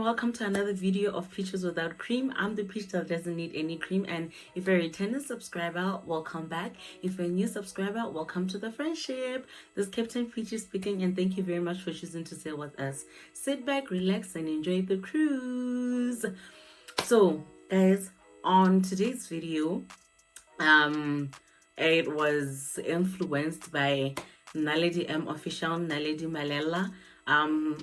welcome to another video of Peaches Without Cream. I'm the peach that doesn't need any cream, and if you're a returning subscriber, welcome back. If you're a new subscriber, welcome to the friendship. This is Captain Peaches speaking, and thank you very much for choosing to sail with us. Sit back, relax, and enjoy the cruise. So guys, on today's video, it was influenced by Naledi M official, Naledi Malela,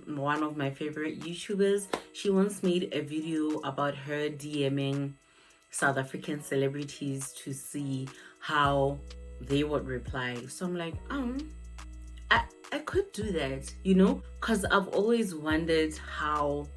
one of my favorite YouTubers. She once made a video about her DMing South African celebrities to see how they would reply. So I'm like, I could do that, you know, because I've always wondered how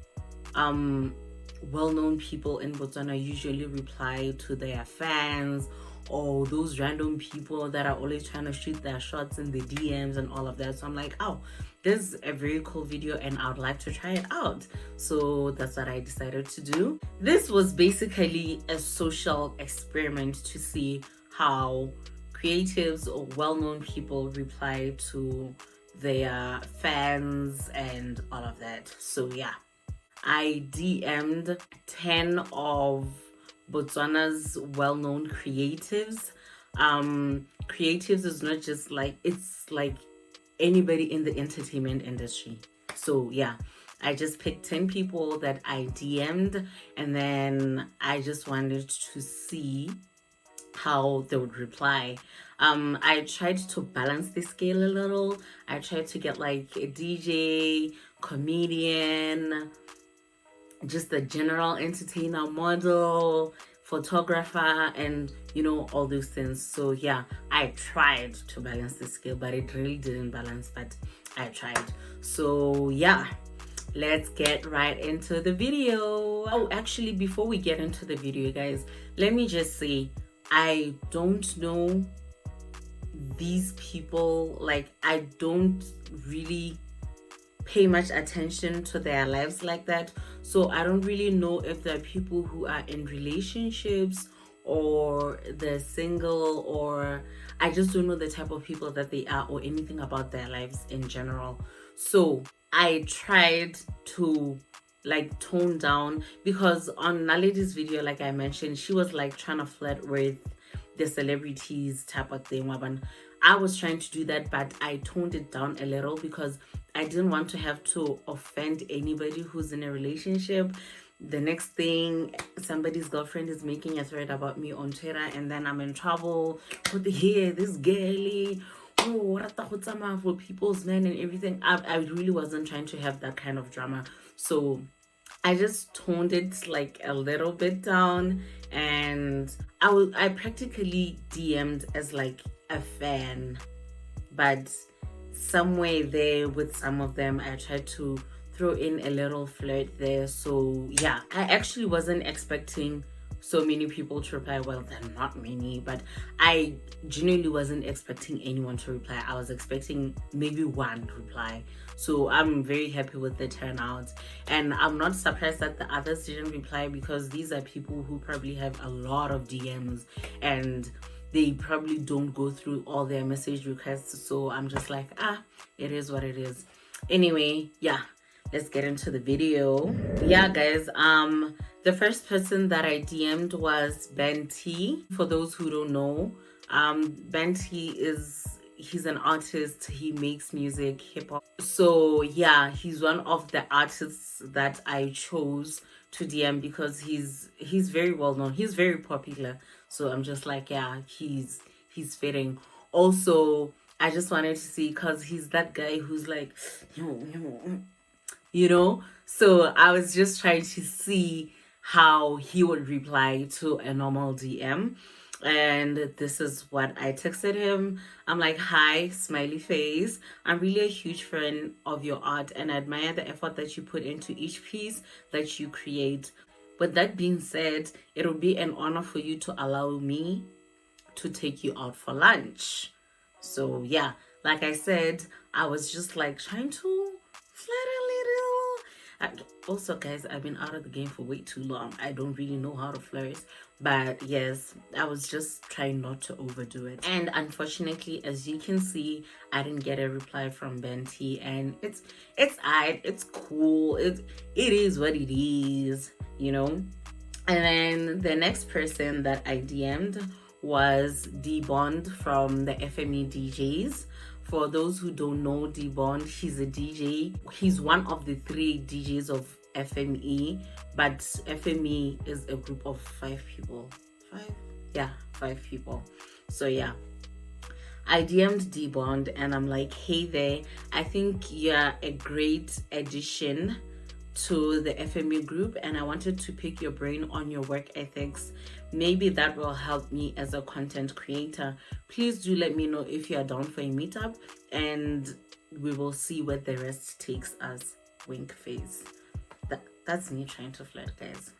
well-known people in Botswana usually reply to their fans, or those random people that are always trying to shoot their shots in the DMs and all of that. So I'm like, oh, this is a very cool video and I would like to try it out. So that's what I decided to do. This was basically a social experiment to see how creatives or well-known people reply to their fans and all of that. So yeah, I DM'd 10 of Botswana's well-known creatives. Creatives is not just like, it's like anybody in the entertainment industry. So yeah, I just picked 10 people that I DM'd, and then I just wanted to see how they would reply. I tried to balance the scale a little. I tried to get like a DJ, comedian, just a general entertainer, model, photographer, and you know, all those things. So yeah, I tried to balance the scale, but it really didn't balance, but I tried. So yeah, let's get right into the video. Oh, actually, before we get into the video, guys, let me just say, I don't know these people. Like, I don't really pay much attention to their lives like that, so I don't really know if there are people who are in relationships or they're single, or I just don't know the type of people that they are or anything about their lives in general. So I tried to like tone down, because on Naledi's video, like I mentioned, she was like trying to flirt with the celebrities type of thing. I was trying to do that, but I toned it down a little because I didn't want to have to offend anybody who's in a relationship. The next thing, somebody's girlfriend is making a thread about me on Twitter, and then I'm in trouble. What the hell, this girly, oh, for people's men and everything. I really wasn't trying to have that kind of drama. So I just toned it like a little bit down, and I practically DM'd as like a fan, but somewhere there with some of them I tried to throw in a little flirt there. So yeah, I actually wasn't expecting so many people to reply. Well, then not many, but I genuinely wasn't expecting anyone to reply. I was expecting maybe one reply. So I'm very happy with the turnout, and I'm not surprised that the others didn't reply, because these are people who probably have a lot of DMs and they probably don't go through all their message requests. So I'm just like, it is what it is. Anyway, yeah, let's get into the video. Yeah, guys, the first person that I DM'd was Ben T. For those who don't know, Ben T he's an artist. He makes music, hip hop. So yeah, he's one of the artists that I chose to DM because he's very well known. He's very popular. So I'm just like, yeah, he's fitting. Also, I just wanted to see, because he's that guy who's like, you know. So I was just trying to see how he would reply to a normal DM. And this is what I texted him. I'm like, hi, smiley face. I'm really a huge fan of your art and I admire the effort that you put into each piece that you create. With that being said, it would be an honor for you to allow me to take you out for lunch. So yeah, like I said, I was just like trying to flirt a little. I, Also, guys, I've been out of the game for way too long. I don't really know how to flirt. But yes, I was just trying not to overdo it. And unfortunately, as you can see, I didn't get a reply from Benti, and it's cool. It is what it is, you know. And then the next person that I DM'd was D Bond from the FME DJs. For those who don't know D Bond, he's a DJ. He's one of the 3 DJs of FME, but FME is a group of 5 people. 5? Yeah, 5 people. So yeah, I DM'd D Bond and I'm like, hey there, I think you're a great addition to the FME group, and I wanted to pick your brain on your work ethics. Maybe that will help me as a content creator. Please do let me know if you are down for a meetup, and we will see where the rest takes us. Wink face. That's me trying to flirt, guys.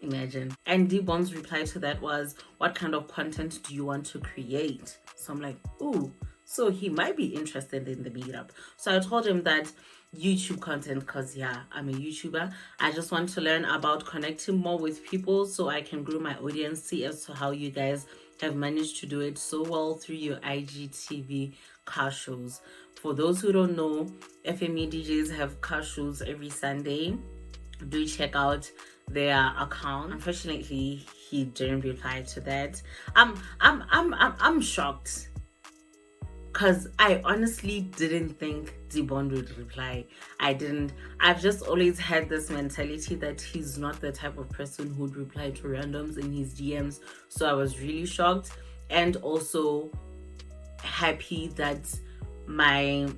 Imagine. And D-Bond's reply to that was, what kind of content do you want to create? So I'm like, ooh, so he might be interested in the meetup. So I told him that YouTube content, because yeah, I'm a YouTuber. I just want to learn about connecting more with people so I can grow my audience, see as to how you guys have managed to do it so well through your IGTV car shows. For those who don't know, FME DJs have car shows every Sunday. Do check out their account. Unfortunately, he didn't reply to that. I'm shocked, because I honestly didn't think D-Bond would reply. I've just always had this mentality that he's not the type of person who'd reply to randoms in his DMs. So I was really shocked, and also happy that my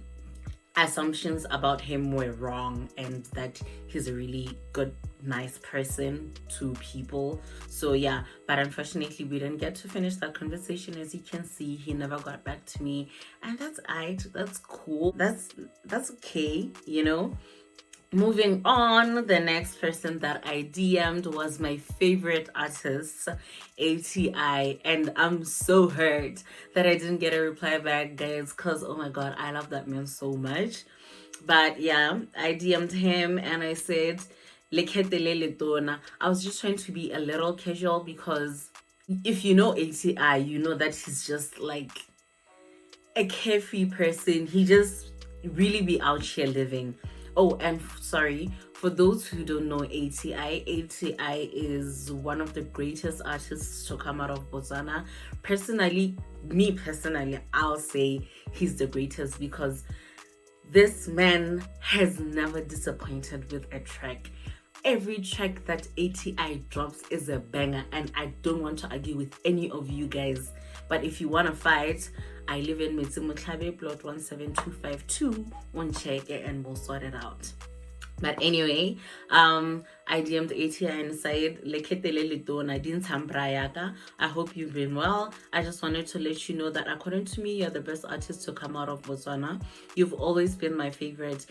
assumptions about him were wrong, and that he's a really good, nice person to people. So yeah, but unfortunately we didn't get to finish that conversation. As you can see, he never got back to me, and that's cool. That's okay, you know. Moving on, the next person that I DM'd was my favorite artist, ATI, and I'm so hurt that I didn't get a reply back, guys, because oh my god, I love that man so much. But yeah, I DM'd him and I said, I was just trying to be a little casual, because if you know ATI, you know that he's just like a carefree person. He just really be out here living. Oh, and sorry, for those who don't know ATI is one of the greatest artists to come out of Botswana. Personally, I'll say he's the greatest, because this man has never disappointed with a track. Every track that ATI drops is a banger, and I don't want to argue with any of you guys. But if you want to fight, I live in Metsimutlabe, plot 17252. One check it and we'll sort it out. But anyway, I DM'd ATI and said, I hope you've been well. I just wanted to let you know that according to me, you're the best artist to come out of Botswana. You've always been my favorite.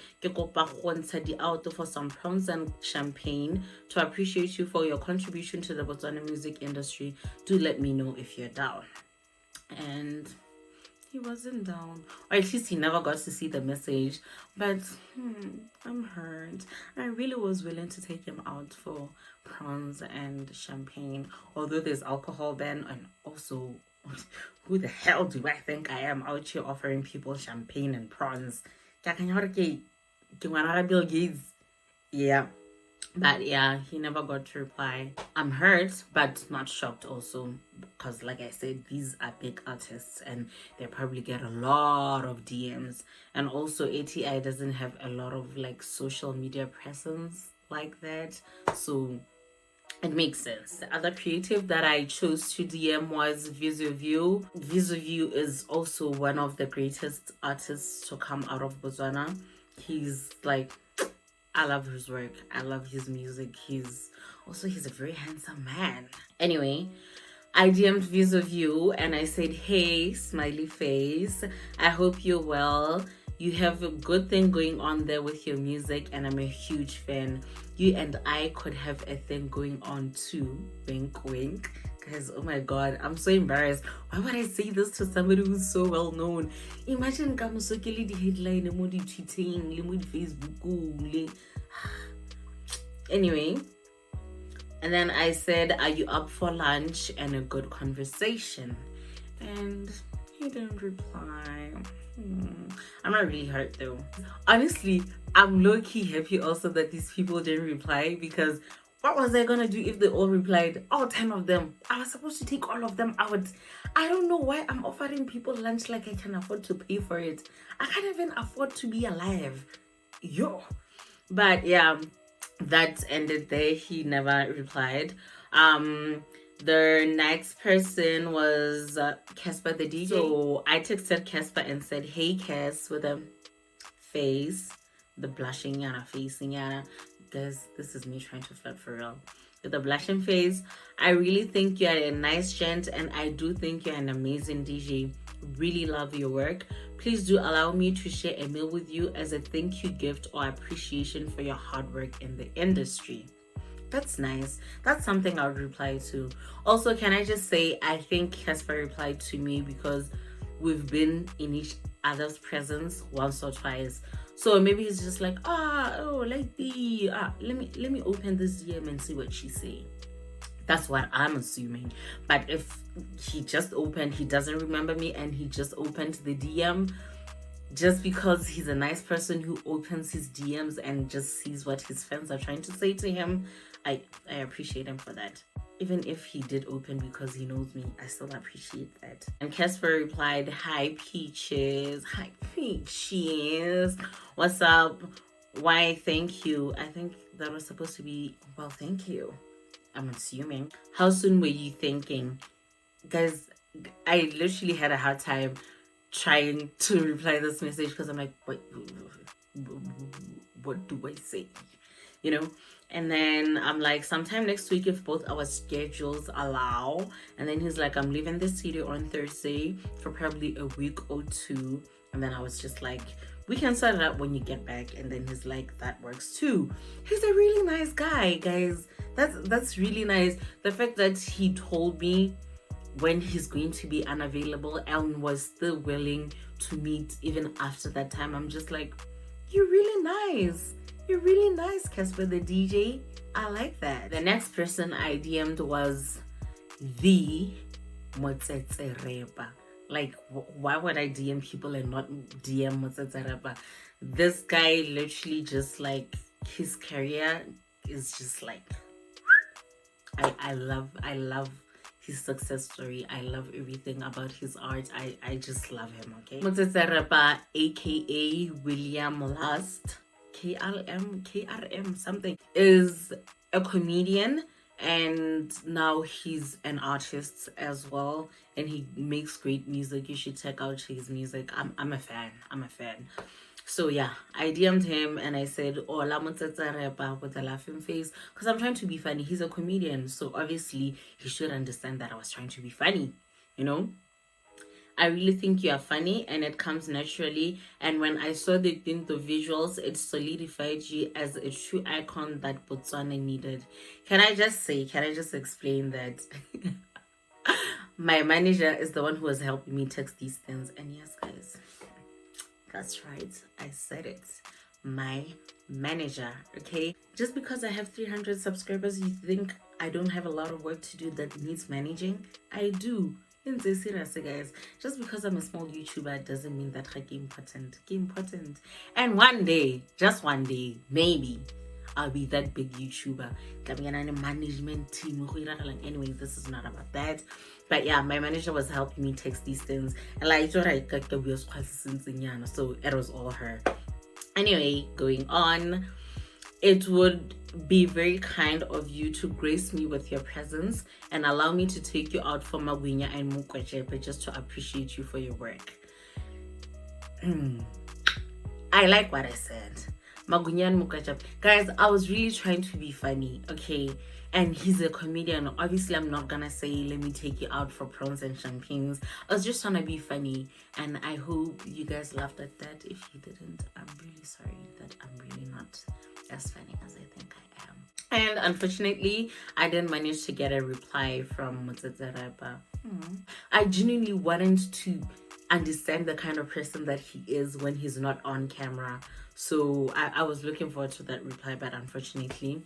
Out for some prawns and champagne to appreciate you for your contribution to the Botswana music industry. Do let me know if you're down. And he wasn't down, or at least he never got to see the message. But I'm hurt. I really was willing to take him out for prawns and champagne, although there's alcohol ban. And also, who the hell do I think I am out here offering people champagne and prawns? Yeah. But yeah, he never got to reply. I'm hurt, but not shocked also, because like I said, these are big artists and they probably get a lot of DMs. And also ATI doesn't have a lot of like social media presence like that, so it makes sense. The other creative that I chose to DM was Veezo. Veezo is also one of the greatest artists to come out of Botswana. He's like, I love his work. I love his music. He's a very handsome man. Anyway, I DM'd Veezo and I said, hey, smiley face. I hope you're well. You have a good thing going on there with your music, and I'm a huge fan. You and I could have a thing going on too. Wink, wink. Guys, oh my god, I'm so embarrassed. Why would I say this to somebody who's so well known? Imagine kamusokele di headline mo di tweeting, le mo di Facebook, le. Anyway, and then I said, are you up for lunch and a good conversation? And he didn't reply. I'm not really hurt though. Honestly, I'm low-key happy also that these people didn't reply, because what was I gonna do if they all replied? All 10 of them. I was supposed to take all of them out. I don't know why I'm offering people lunch like I can afford to pay for it. I can't even afford to be alive. Yo. But yeah, that ended there. He never replied. The next person was Casper the DJ. So I texted Casper and said, hey Cas, with a face, the blushing yana facing yana. Guys, this is me trying to flirt for real. With a blushing face, I really think you're a nice gent, and I do think you're an amazing DJ. Really love your work. Please do allow me to share a meal with you as a thank you gift or appreciation for your hard work in the industry. That's nice. That's something I would reply to. Also, can I just say, I think Casper replied to me because we've been in each other's presence once or twice. So maybe he's just like, let me open this DM and see what she's saying. That's what I'm assuming. But if he just opened, he doesn't remember me, and he just opened the DM just because he's a nice person who opens his DMs and just sees what his fans are trying to say to him, I appreciate him for that. Even if he did open because he knows me, I still appreciate that. And Casper replied, hi Peaches. Hi Peaches. What's up? Why, thank you. I think that was supposed to be, well, thank you. I'm assuming. How soon were you thinking? Guys, I literally had a hard time trying to reply this message because I'm like, what do I say? You know? And then I'm like, sometime next week if both our schedules allow. And then he's like, I'm leaving the city on Thursday for probably a week or two. And then I was just like, we can set it up when you get back. And then he's like, that works too. He's a really nice guy, guys. That's really nice. The fact that he told me when he's going to be unavailable and was still willing to meet even after that time, I'm just like, you're really nice. You're really nice, Casper the DJ. I like that. The next person I DM'd was the Motsetse Repa. Like, why would I DM people and not DM Motsetse Repa? This guy literally just like, his career is just like, I love his success story. I love everything about his art. I just love him, okay? Motsetse Repa, aka William Lust, KRM something, is a comedian, and now he's an artist as well, and he makes great music. You should check out his music. I'm a fan. So yeah, I DM'd him and I said, hola Motsetse Repa, with a laughing face, because I'm trying to be funny. He's a comedian, so obviously he should understand that I was trying to be funny, you know? I really think you are funny and it comes naturally. And when I saw the visuals, it solidified you as a true icon that Botswana needed. Can I just explain that my manager is the one who has helped me text these things. And yes, guys, that's right. I said it. My manager, okay? Just because I have 300 subscribers, you think I don't have a lot of work to do that needs managing? I do. Serious, guys. Just because I'm a small YouTuber doesn't mean that I'm important. And one day, just one day, maybe I'll be that big YouTuber. Management team. Anyway, this is not about that. But yeah, my manager was helping me text these things, and like, so it was all her. Anyway, going on. It would be very kind of you to grace me with your presence and allow me to take you out for Magwinya and Mukwechepe just to appreciate you for your work. I like what I said. Magwinya and Mukwechepe. Guys, I was really trying to be funny, okay? And he's a comedian. Obviously, I'm not gonna say, let me take you out for prawns and champagnes. I was just trying to be funny. And I hope you guys laughed at that. If you didn't, I'm really sorry that I'm really not as funny as I think I am. And unfortunately, I didn't manage to get a reply from Motsetse Repa. I genuinely wanted to understand the kind of person that he is when he's not on camera. So I was looking forward to that reply, but unfortunately,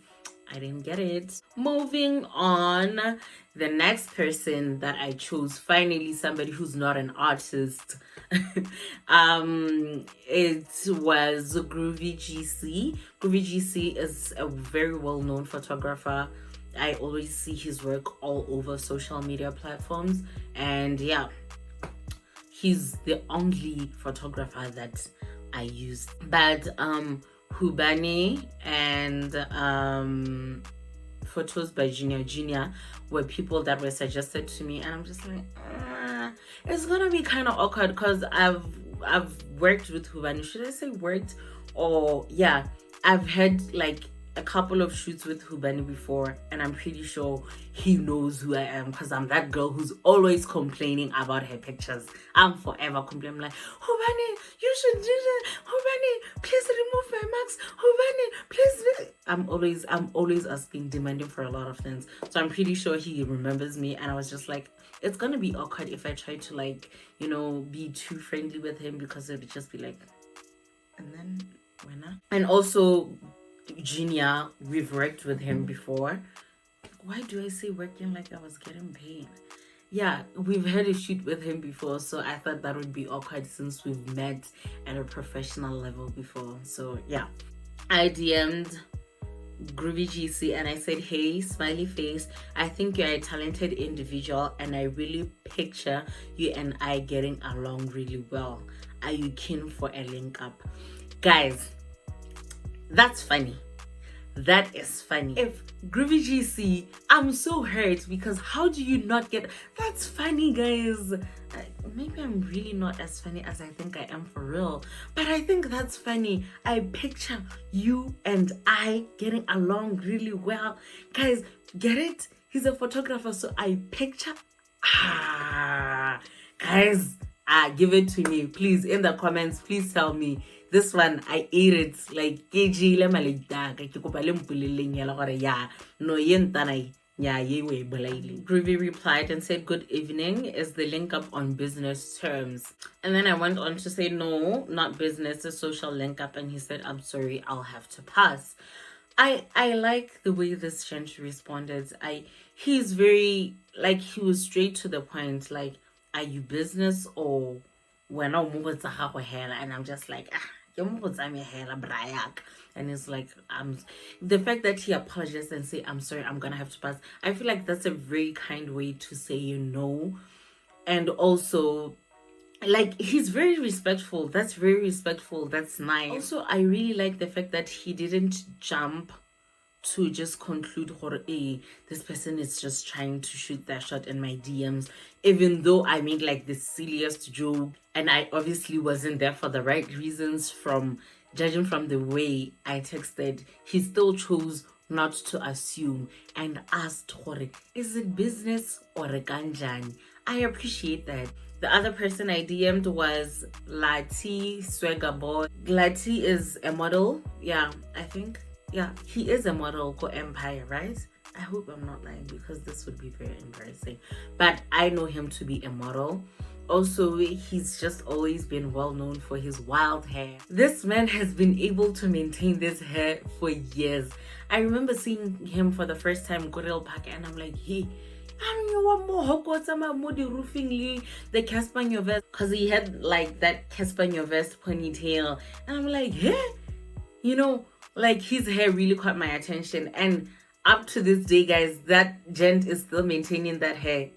I didn't get it. Moving on, the next person that I chose, finally somebody who's not an artist. It was Groovy GC. Groovy GC is a very well-known photographer. I always see his work all over social media platforms, and yeah, he's the only photographer that I used. But Hubani and photos by Junior were people that were suggested to me, and I'm just like, it's gonna be kind of awkward because I've worked with Hubani. Should I say worked? Or yeah, I've had like a couple of shoots with Hubani before, and I'm pretty sure he knows who I am because I'm that girl who's always complaining about her pictures. I'm forever complaining, like, Hubani, you should do that. Hubani, please remove my marks. Hubani, please. I'm always asking, demanding for a lot of things. So I'm pretty sure he remembers me, and I was just like, it's gonna be awkward if I try to, like, you know, be too friendly with him, because it would just be like, and then we're not. And also Junior, we've worked with him before. Why do I say working like I was getting paid? Yeah, we've had a shoot with him before, so I thought that would be awkward since we've met at a professional level before. So yeah, I DM'd Groovy GC and I said, hey, smiley face, I think you're a talented individual and I really picture you and I getting along really well. Are you keen for a link up? Guys, that's funny. That is funny. If Groovy GC, I'm so hurt because how do you not get... That's funny, guys. Maybe I'm really not as funny as I think I am for real, but I think that's funny. I picture you and I getting along really well. Guys, get it? He's a photographer, so I picture... Guys, give it to me. Please, in the comments, please tell me. This one, I ate it like KG le malita ke kopa le mpuleleng ya la gore ya no yentana ya yewe bolaile. Groovy replied and said, good evening, is the link up on business terms? And then I went on to say, no, not business, a social link up. And he said, I'm sorry, I'll have to pass. I like the way this gent responded. He's very, like, he was straight to the point, like, are you business or when and I'm just like, and it's like, the fact that he apologized and say, I'm sorry, I'm gonna have to pass, I feel like that's a very kind way to say, you know. And also, like, he's very respectful. That's very respectful. That's nice. Also, I really like the fact that he didn't jump to just conclude, hey, this person is just trying to shoot that shot in my DMs, even though I made like the silliest joke and I obviously wasn't there for the right reasons. From judging from the way I texted, he still chose not to assume and asked, is it business or a ganjan? I appreciate that. The other person I DM'd was Lati Swaggerboy. Lati is a model. Yeah, I think. Yeah, he is a model for Empire, right? I hope I'm not lying because this would be very embarrassing. But I know him to be a model. Also, he's just always been well known for his wild hair. This man has been able to maintain this hair for years. I remember seeing him for the first time in Gorel Park and I'm like, hey, the Casper in your vest, because he had like that Casper in your vest ponytail, and I'm like, hey, you know, like his hair really caught my attention. And up to this day, guys, that gent is still maintaining that hair.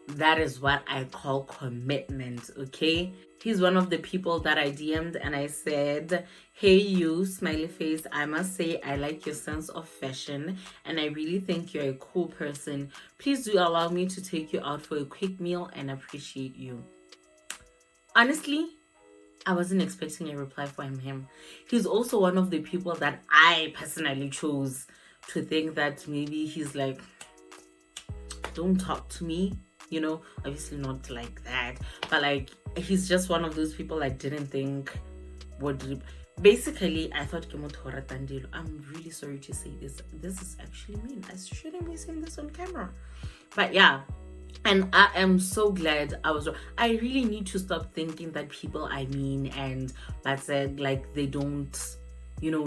That is what I call commitment, okay? He's one of the people that I DM'd and I said, hey you, smiley face, I must say I like your sense of fashion and I really think you're a cool person. Please do allow me to take you out for a quick meal and appreciate you. Honestly, I wasn't expecting a reply from him. He's also one of the people that I personally chose to think that maybe he's like, don't talk to me. You know, obviously not like that, but like he's just one of those people I didn't think would. Basically, I thought I'm really sorry to say this. This is actually mean. I shouldn't be saying this on camera. But yeah, and I am so glad I was. I really need to stop thinking that people I mean and that's it. Like they don't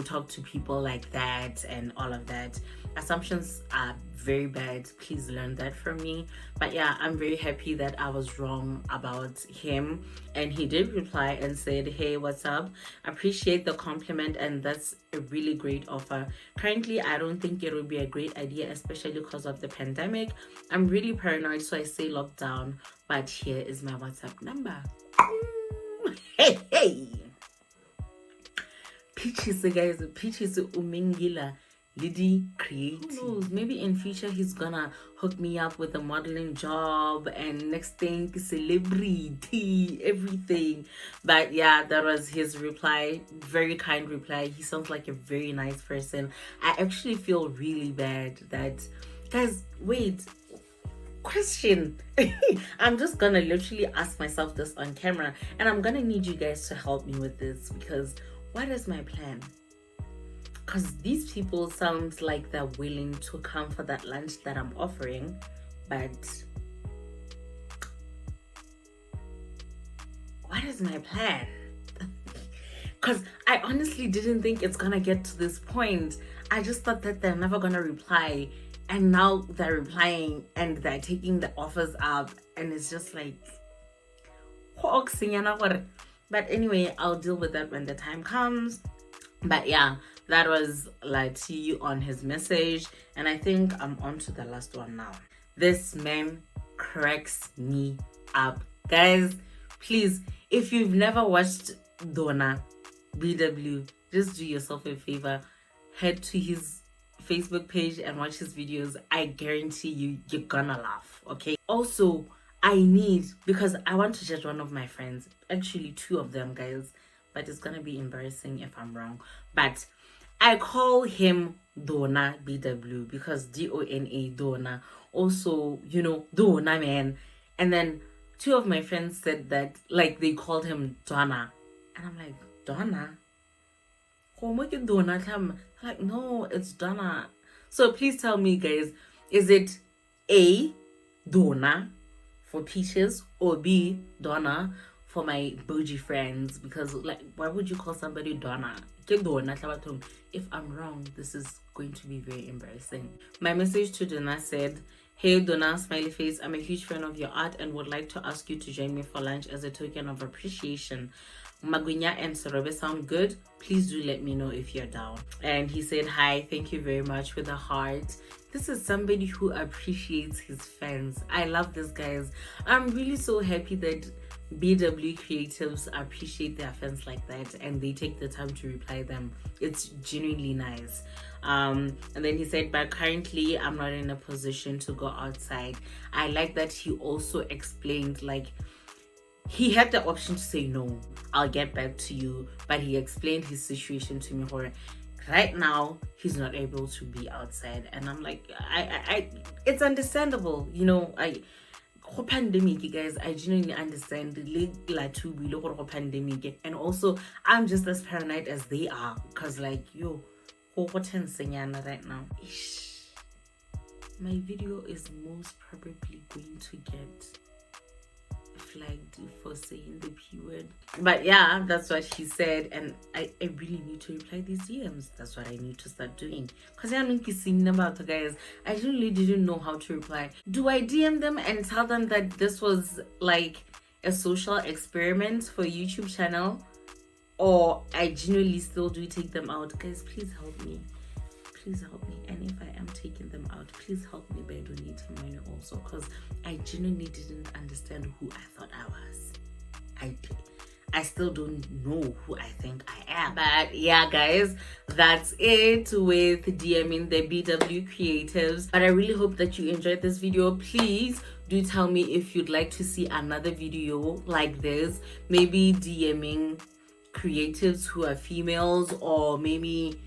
talk to people like that and all of that. Assumptions are very bad. Please learn that from me. But yeah, I'm very happy that I was wrong about him. And he did reply and said, hey, what's up? Appreciate the compliment, and that's a really great offer. Currently, I don't think it would be a great idea, especially because of the pandemic. I'm really paranoid, so I stay locked down. But here is my WhatsApp number. Hey, hey! Peaches, guys. Peaches umingila. Lidi creative. Who knows? Maybe in future he's gonna hook me up with a modeling job, and next thing, celebrity, everything. But yeah, that was his reply. Very kind reply. He sounds like a very nice person. I actually feel really bad that, guys, wait. Question. I'm just gonna literally ask myself this on camera, and I'm gonna need you guys to help me with this, because what is my plan? Because these people sound like they're willing to come for that lunch that I'm offering, but what is my plan? Because I honestly didn't think it's gonna get to this point. I just thought that they're never gonna reply, and now they're replying and they're taking the offers up, and it's just like, but anyway, I'll deal with that when the time comes. But yeah, that was like to you on his message, and I think I'm on to the last one now. This man cracks me up, guys. Please, if you've never watched Dona BW, just do yourself a favor, head to his Facebook page and watch his videos. I guarantee you're gonna laugh. Okay, also because I want to judge one of my friends, actually 2 of them, guys, but it's gonna be embarrassing if I'm wrong. But I call him Dona BW because Dona Dona. Also, Dona man. And then 2 of my friends said that, like, they called him Donna, and I'm like, Donna? Donna? I'm like, no, it's Donna. So please tell me, guys, is it A, Donna for Peaches, or B, Donna for my bougie friends? Because, like, why would you call somebody Donna? If I'm wrong, this is going to be very embarrassing. My message to Donna said, hey Donna, smiley face, I'm a huge fan of your art and would like to ask you to join me for lunch as a token of appreciation. Magunya and Sorobe sound good. Please do let me know if you're down. And he said, hi, thank you very much, with a heart. This is somebody who appreciates his fans. I love this, guys. I'm really so happy that BW creatives appreciate their fans like that, and they take the time to reply them. It's genuinely nice. And then he said, but currently I'm not in a position to go outside. I like that he also explained, like, he had the option to say no, I'll get back to you, but he explained his situation to me where right now he's not able to be outside. And I'm like, I it's understandable, pandemic, guys. I genuinely understand the pandemic, and also I'm just as paranoid as they are, because like, right now, my video is most probably going to get flagged for saying the P word. But yeah, that's what he said, and I really need to reply these DMs. That's what I need to start doing, because I don't see about the guys. I really didn't know how to reply. Do I DM them and tell them that this was like a social experiment for YouTube channel, or I genuinely still do take them out? Guys, please help me. Please help me. And if I am taking them out, please help me by donating money also, because I genuinely didn't understand who I thought I was. I still don't know who I think I am. But yeah, guys, that's it with DMing the BW creatives. But I really hope that you enjoyed this video. Please do tell me if you'd like to see another video like this, maybe DMing creatives who are females, or maybe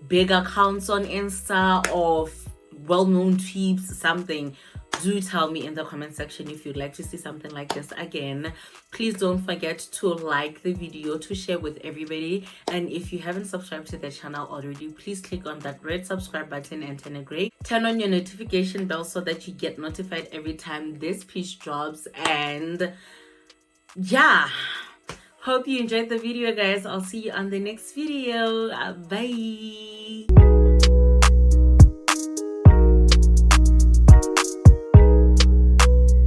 big accounts on Insta, or well-known tweets, something. Do tell me in the comment section if you'd like to see something like this again. Please don't forget to like the video, to share with everybody, and if you haven't subscribed to the channel already, please click on that red subscribe button and turn on your notification bell so that you get notified every time this piece drops. And yeah, Hope you enjoyed the video, guys. I'll see you on the next video. Bye.